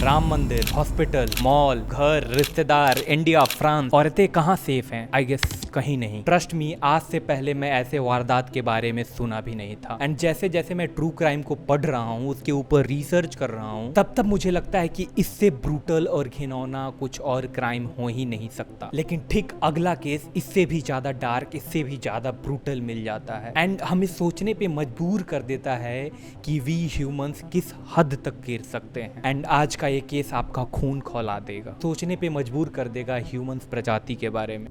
राम मंदिर, hospital, mall, घर, रिश्तेदार, इंडिया, फ्रांस, औरतें कहाँ सेफ हैं? आई गेस कहीं नहीं। ट्रस्ट मी, आज से पहले मैं ऐसे वारदात के बारे में सुना भी नहीं था। एंड जैसे जैसे मैं ट्रू क्राइम को पढ़ रहा हूँ, उसके ऊपर रिसर्च कर रहा हूँ, तब तब मुझे लगता है कि इससे ब्रूटल और घिनौना कुछ और क्राइम हो ही नहीं सकता। लेकिन ठीक अगला केस इससे भी ज्यादा डार्क, इससे भी ज्यादा ब्रूटल मिल जाता है एंड हमें सोचने पे मजबूर कर देता है कि वी ह्यूमंस किस हद तक गिर सकते हैं। एंड आज का ये केस आपका खून खौला देगा, सोचने पे मजबूर कर देगा ह्यूमंस प्रजाति के बारे में।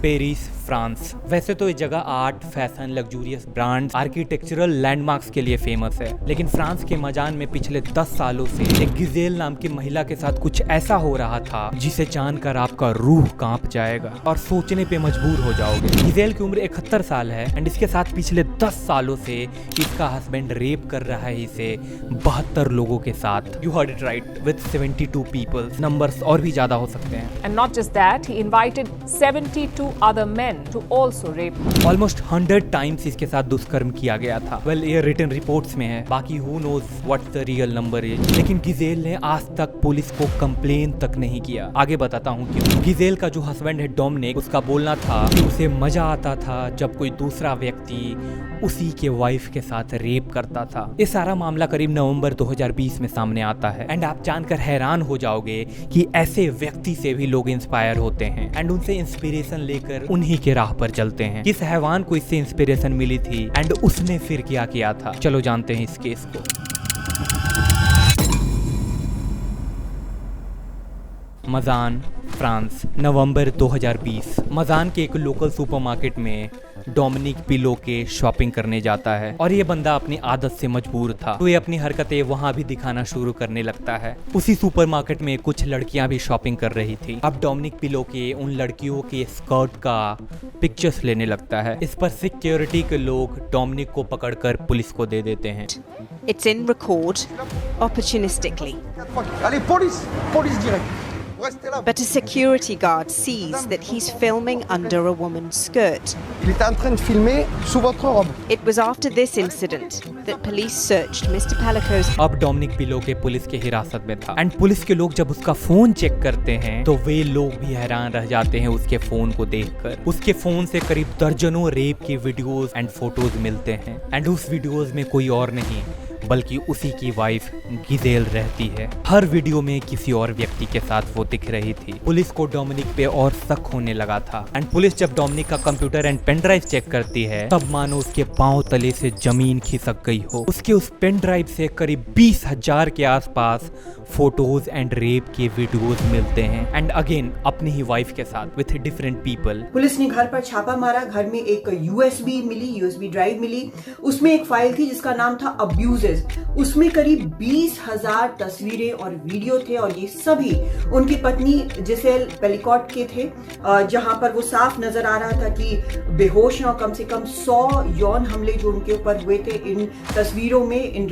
Paris, France. वैसे तो ये जगह art, fashion, luxurious brands, architectural landmarks के लिए फेमस है, लेकिन फ्रांस के मजान में पिछले 10 सालों से एक गिजेल नाम की महिला के साथ कुछ ऐसा हो रहा था जिसे जानकर आपका रूह कांप जाएगा और सोचने पे मजबूर हो जाओगे। गिजेल की उम्र 71 साल है एंड इसके साथ पिछले 10 सालों से इसका हस्बैंड रेप कर रहा है इसे 72 लोगों के साथ। You heard it right, with 72 people. Numbers और भी ज्यादा हो सकते हैं। And not just that, he invited 72 other men to also rape her. Almost 100 times इसके साथ दुष्कर्म किया गया था। Well, ये रिटन रिपोर्ट्स में है, बाकी who knows what the real number is। लेकिन गिजेल ने आज तक पुलिस को कंप्लेन तक नहीं किया। आगे बताता हूँ क्यों। गिजेल का जो हस्बैंड है डोमिनिक, उसका बोलना था कि उसे मजा आता था जब कोई दूसरा व्यक्ति उसी के वाइफ के साथ रेप करता था। ये सारा मामला करीब नवंबर 2020 में सामने आता है एंड आप जानकर हैरान हो जाओगे कि ऐसे व्यक्ति से भी लोग इंस्पायर होते हैं एंड उनसे इंस्पिरेशन लेकर उन्हीं के राह पर चलते हैं। किस हैवान को इससे इंस्पिरेशन मिली थी एंड उसने फिर क्या किया था? चलो जानते हैं इस केस को। मजान, फ्रांस, नवंबर 2020। मजान के एक लोकल सुपरमार्केट में डोमिनिक पिलो के शॉपिंग करने जाता है और ये बंदा अपनी आदत से मजबूर था, तो ये अपनी हरकतें वहाँ भी दिखाना शुरू करने लगता है। उसी सुपरमार्केट में कुछ लड़कियां भी शॉपिंग कर रही थी। अब डोमिनिक पिलो के उन लड़कियों के स्कर्ट का पिक्चर्स लेने लगता है। इस पर सिक्योरिटी के लोग डोमिनिक को पकड़कर पुलिस को दे देते हैं। It's in record opportunistically. Allez, police direct. But a security guard sees that he's filming under a woman's skirt. Il était en train de filmer sous votre robe. It was after this incident that police searched Mr. Palico's. अब Dominic pillow के police के हिरासत में था and police के लोग जब उसका फोन चेक करते हैं तो वे लोग भी हैरान रह जाते हैं उसके फोन को देखकर। उसके फोन से करीब दर्जनों रेप की वीडियोस एंड फोटोज मिलते हैं एंड उस वीडियोस में कोई और नहीं बल्कि उसी की वाइफ गिजेल रहती है। हर वीडियो में किसी और व्यक्ति के साथ वो दिख रही थी। पुलिस को डोमिनिक पे और शक होने लगा था एंड पुलिस जब डोमिनिक का computer and pen drive check करती है तब मानो उसके पांव तले से जमीन खिसक गई हो। उसके उस पेन ड्राइव से करीब 20,000 के आसपास फोटोज एंड रेप के वीडियोस मिलते हैं एंड अगेन अपनी ही वाइफ के साथ विथ डिफरेंट पीपल। पुलिस ने घर पर छापा मारा। घर में एक यूएसबी ड्राइव मिली। उसमें एक फाइल थी जिसका नाम था अब्यूजेस। उसमें करीब 20,000 तस्वीरें और वीडियो थे और ये सभी उनकी पत्नी जिसेल पेलिकॉट के थे, जहां पर वो साफ नजर आ रहा था कि बेहोश हैं और कम से कम 100 यौन हमले जो उनके ऊपर हुए थे इन तस्वीरों में, इन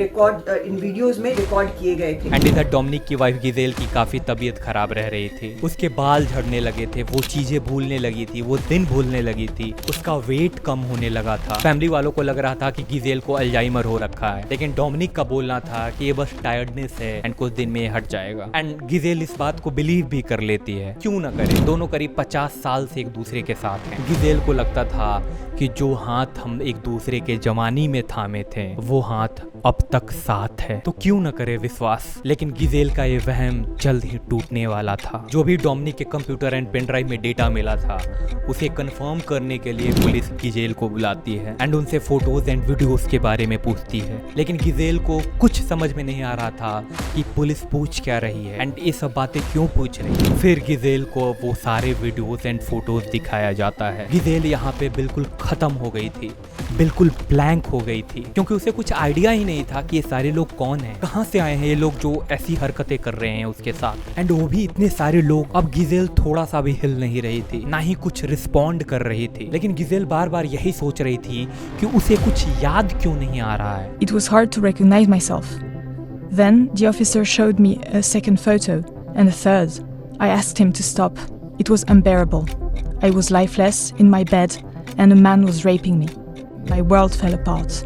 वीडियोस में रिकॉर्ड किए गए थे। एंड इधर डोमिनिक की वाइफ गिजेल की काफी तबीयत खराब रह रही थी। उसके बाल झड़ने लगे थे, वो चीजें भूलने लगी थी, वो दिन भूलने लगी थी, उसका वेट कम होने लगा था। फैमिली वालों को लग रहा था कि गिजेल को अल्जाइमर हो रखा है, लेकिन डोमिनिक का बोलना था कि ये बस टायर्डनेस है एंड कुछ दिन में ये हट जाएगा। एंड गिजेल इस बात को बिलीव भी कर लेती है, क्यों ना करे। दोनों करीब 50 साल से एक दूसरे के साथ हैं। गिजेल को लगता था कि जो हाथ हम एक दूसरे के जवानी में थामे थे वो हाथ अब तक साथ है, तो क्यों न करे विश्वास। लेकिन गिजेल का ये वहम जल्द ही टूटने वाला था। जो भी डोमिनिक के कंप्यूटर एंड पेन ड्राइव में डेटा मिला था उसे कंफर्म करने के लिए पुलिस गिजेल को बुलाती है एंड उनसे फोटोज एंड वीडियोस के बारे में पूछती है। लेकिन गिजेल को कुछ समझ में नहीं आ रहा था कि पुलिस पूछ क्या रही है एंड ये सब बातें क्यों पूछ रही है। फिर गिजेल को वो सारे वीडियोस एंड फोटोज दिखाया जाता है। गिजेल यहाँ पे बिल्कुल खत्म हो गई थी, बिल्कुल ब्लैंक हो गई थी, क्योंकि उसे कुछ आइडिया ही नहीं था कि ये सारे लोग कौन हैं, कहाँ से आए हैं ये लोग जो ऐसी हरकतें कर रहे हैं उसके साथ। एंड वो भी इतने सारे लोग। अब गिजेल थोड़ा सा भी हिल नहीं रही थी, ना ही कुछ रिस्पॉन्ड कर रही थी। लेकिन गिजेल बार बार यही सोच रही थी कि उसे कुछ याद क्यों नहीं आ रहा है। It was hard to recognize myself. Then the officer showed me a second photo and a third. I asked him to stop. It was unbearable. I was lifeless in my bed and a man was raping me. My world fell apart.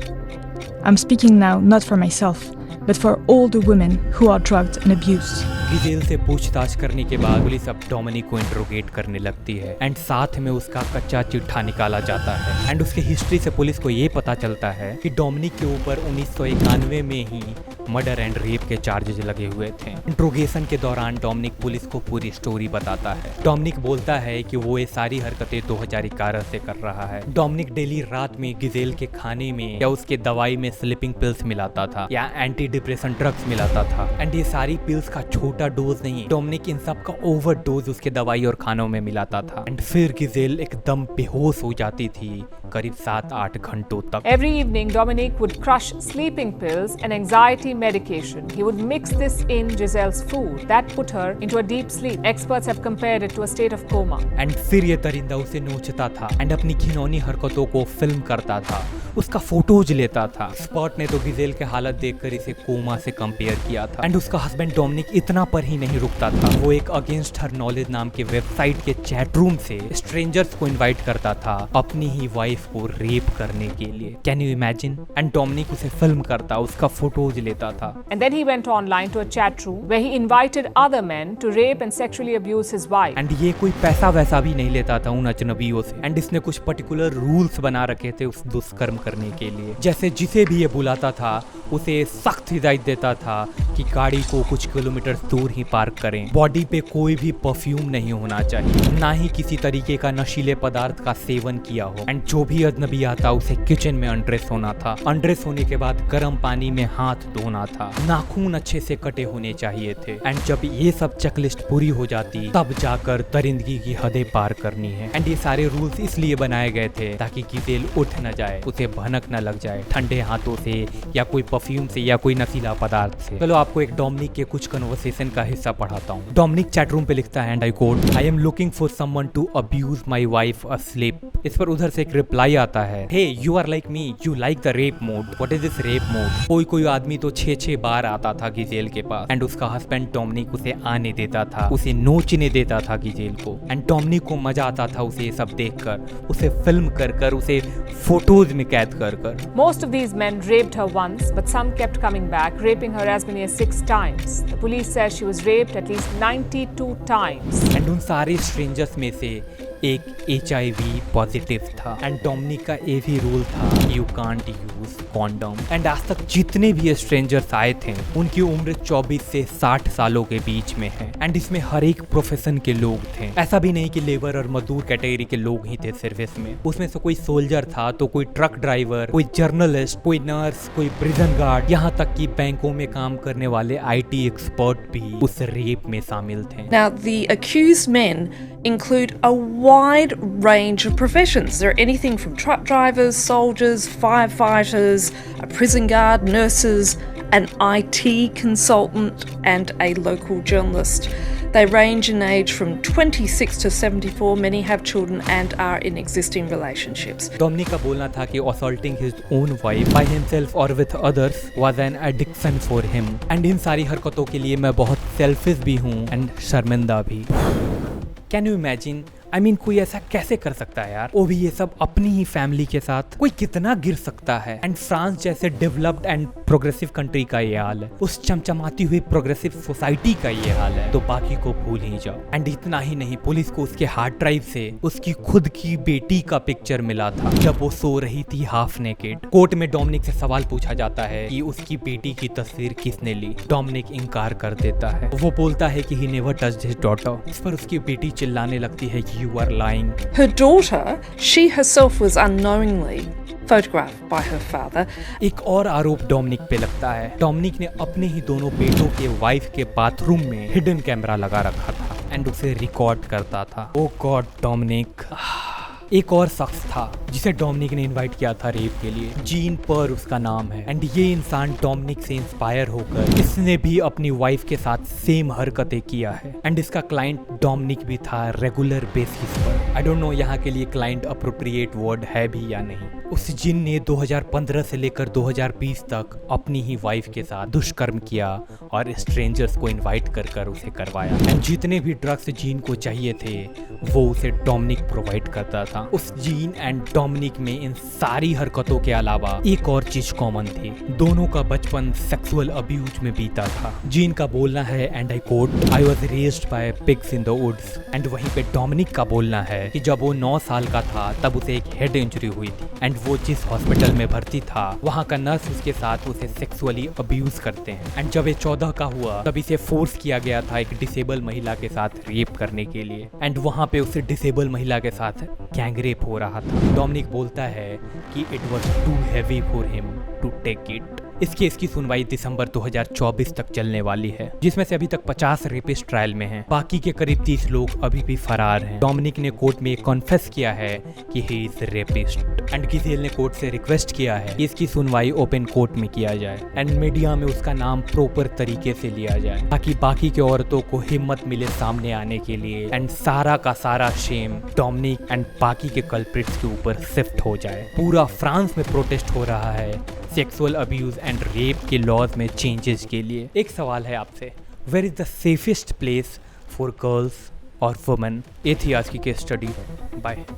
I'm speaking now not for myself, but for all the women who are drugged and abused. Giselle से पूछताछ करने के बाद police अब Dominic को interrogate करने लगती है एंड साथ में उसका कच्चा चिट्ठा निकाला जाता है एंड उसकी हिस्ट्री से पुलिस को ये पता चलता है कि डोमिनिक के ऊपर 1991 में ही मर्डर एंड रेप के चार्जेस लगे हुए थे। इंट्रोगेशन के दौरान डोमिनिक पुलिस को पूरी स्टोरी बताता है। डोमिनिक बोलता है कि वो ये सारी हरकतें 2011 से कर रहा है। डोमिनिक डेली रात में गिजेल के खाने में या उसके दवाई में स्लीपिंग पिल्स मिलाता था या एंटी डिप्रेशन ड्रग्स मिलाता था एंड ये सारी पिल्स का छोटा डोज नहीं, डोमिनिक इन सब का ओवर डोज उसके दवाई और खानों में मिलाता था एंड फिर गिजेल एकदम बेहोश हो जाती थी करीब 7-8 घंटों तक। Every evening, Dominic would crush sleeping pills and anxiety medication. He would mix this in Giselle's food. That put her into a deep sleep. Experts have compared it to a state of coma. And फिर ये दरिंदा उसे नोचता था and अपनी घिनौनी हरकतों को film करता था, उसका फोटोज लेता था। एक्सपर्ट ने तो गिजेल के हालत देखकर इसे कोमा से कंपेयर किया था एंड उसका हस्बैंड डोमिनिक इतना पर ही नहीं रुकता था, वो एक अगेंस्ट हर नॉलेज नाम के वेबसाइट के चैट रूम से स्ट्रेंजर्स को इनवाइट करता था अपनी ही वाइफ को रेप करने के लिए। Can you imagine? And Dominic उसे फिल्म करता, उसका फोटोज लेता था। And then he went online to a chat room where he invited other men to rape and sexually abuse his wife. And ये कोई पैसा वैसा भी नहीं लेता था उन अजनबियों से एंड इसने कुछ पर्टिकुलर रूल्स बना रखे थे उस दुष्कर्म करने के लिए। जैसे जिसे भी ये बुलाता था उसे सख्त हिदायत देता था कि गाड़ी को कुछ किलोमीटर दूर ही पार्क करें, बॉडी पे कोई भी परफ्यूम नहीं होना चाहिए, ना ही किसी तरीके का नशीले पदार्थ का सेवन किया हो एंड जो भी अजनबी आता उसे किचन में अनड्रेस होना था। अनड्रेस होने के बाद गर्म पानी में हाथ धोना था, नाखून अच्छे से कटे होने चाहिए थे एंड जब ये सब चेकलिस्ट पूरी हो जाती तब जाकर दरिंदगी की हदें पार करनी है। एंड ये सारे रूल्स इसलिए बनाए गए थे ताकि गिजेल उठ न जाए, उसे भनक न लग जाए ठंडे हाथों से या कोई परफ्यूम से या कोई नशीला पदार्थ से। चलो आपको एक डोमिनिक के कुछ कन्वर्सेशन का हिस्सा पढ़ाता हूँ। डोमिनिक चैट रूम पे लिखता है and I quote, I am looking for someone to abuse my wife asleep. इस पर उधर से एक रिप्लाई आता है, hey you are like me, you like the rape mode, what is this rape mode? कोई आदमी तो 6-6 बार आता था गिजेल के पास एंड उसका हस्बैंड डोमिनिक उसे आने देता था, उसे नोचने देता था गिजेल को एंड डोमिनिक को मजा आता था उसे ये सब देखकर, उसे फिल्म कर उसे फोटोज में कैद कर। Most of these men raped her once, but some kept coming back, raping her as many as 6 times. The police says she was raped at least 92 times. And उन सारे स्ट्रेंजर्स में से एक HIV पॉजिटिव था and Dominik का ये भी rule था you can't use condom. And आज तक जितने भी स्ट्रेंजर्स आए थे उनकी उम्र 24 से 60 सालों के बीच में है एंड इसमें हर एक प्रोफेशन के लोग थे, ऐसा भी नहीं कि लेबर और मजदूर कैटेगरी के लोग ही थे सर्विस में। उसमें से कोई सोल्जर था तो कोई ट्रक ड्राइवर, कोई जर्नलिस्ट, कोई नर्स, कोई प्रिजन गार्ड, यहाँ तक कि बैंकों में काम करने वाले IT एक्सपर्ट भी उस रेप में शामिल थे। Now, the accused men include a wide range of professions. They're anything from truck drivers, soldiers, firefighters, a prison guard, nurses, an IT consultant, and a local journalist. They range in age from 26 to 74. Many have children and are in existing relationships. Dominic का बोलना था कि assaulting his own wife by himself or with others was an addiction for him. And इन सारी हरकतों के लिए मैं बहुत selfish भी हूँ and शर्मिंदा भी। Can you imagine? I mean, कोई ऐसा कैसे कर सकता है यार, वो भी ये सब अपनी ही फैमिली के साथ? कोई कितना गिर सकता है? एंड फ्रांस जैसे डेवलप्ड एंड प्रोग्रेसिव कंट्री का ये हाल है, उस चमचमाती हुई प्रोग्रेसिव सोसाइटी का ये हाल है, तो बाकी को भूल ही जाओ। एंड इतना ही नहीं, पुलिस को उसके हार्ड ड्राइव से उसकी खुद की बेटी का पिक्चर मिला था जब वो सो रही थी हाफ नेकेड। कोर्ट में डोमिनिक से सवाल पूछा जाता है कि उसकी बेटी की तस्वीर किसने ली। डोमिनिक इनकार कर देता है, वो बोलता है कि he never touched his daughter. इस पर उसकी बेटी चिल्लाने लगती है कि you are lying. Her daughter, she herself was unknowingly photographed by her father. एक और आरोप डोमिनिक पे लगता है। डोमिनिक ने अपने ही दोनों बेटों के वाइफ के बाथरूम में हिडन कैमरा लगा रखा था एंड उसे रिकॉर्ड करता था। ओ गॉड डोमिनिक। एक और शख्स था जिसे डोमिनिक ने इनवाइट किया था रेप के लिए, जीन पर उसका नाम है एंड ये इंसान डोमिनिक से इंस्पायर होकर इसने भी अपनी वाइफ के साथ सेम हरकतें किया है एंड इसका क्लाइंट डोमिनिक भी था रेगुलर बेसिस पर। आई डोंट नो यहाँ के लिए क्लाइंट अप्रोप्रिएट वर्ड है भी या नहीं। उस जिन ने 2015 से लेकर 2020 तक अपनी ही वाइफ के साथ दुष्कर्म किया और स्ट्रेंजर्स को इनवाइट कर उसे करवाया एंड जितने भी ड्रग्स जीन को चाहिए थे वो उसे डोमिनिक प्रोवाइड करता था। उस जीन एंड डोमिनिक में इन सारी हरकतों के अलावा एक और चीज कॉमन थी। दोनों का बचपन सेक्सुअल अब्यूज में बीता था। जीन का बोलना है and I quote, I was raised by pigs in the woods. And वहीं पे डोमिनिक का बोलना है कि जब वो 9 साल का था तब उसे एक हेड इंजरी हुई थी एंड वो जिस हॉस्पिटल में भर्ती था वहाँ का नर्स उसके साथ उसे सेक्सुअली अब्यूज करते हैं। एंड जब ये 14 का हुआ तब इसे फोर्स किया गया था एक डिसेबल महिला के साथ रेप करने के लिए एंड वहाँ पे उसे डिसेबल महिला के साथ गैंग रेप हो रहा था। डोमिनिक बोलता है कि it was too heavy for him to take it. इस केस की सुनवाई दिसंबर 2024 तक चलने वाली है, जिसमें से अभी तक 50 रेपिस्ट ट्रायल में हैं। बाकी के करीब 30 लोग अभी भी फरार हैं। डोमिनिक ने कोर्ट में कॉन्फेस किया है कि he is rapist and Giselle ने कोर्ट से रिक्वेस्ट किया है कि इसकी सुनवाई ओपन कोर्ट में किया जाए एंड मीडिया में उसका नाम प्रॉपर तरीके से लिया जाए ताकि बाकी के औरतों को हिम्मत मिले सामने आने के लिए एंड सारा का सारा शेम डोमिनिक एंड बाकी के कल्प्रिट्स के ऊपर शिफ्ट हो जाए। पूरा फ्रांस में प्रोटेस्ट हो रहा है सेक्सुअल अब्यूज एंड रेप के लॉज में चेंजेस के लिए। एक सवाल है आपसे, where is the safest place for girls और वुमेन? ये थी आज की केस स्टडी। बाय।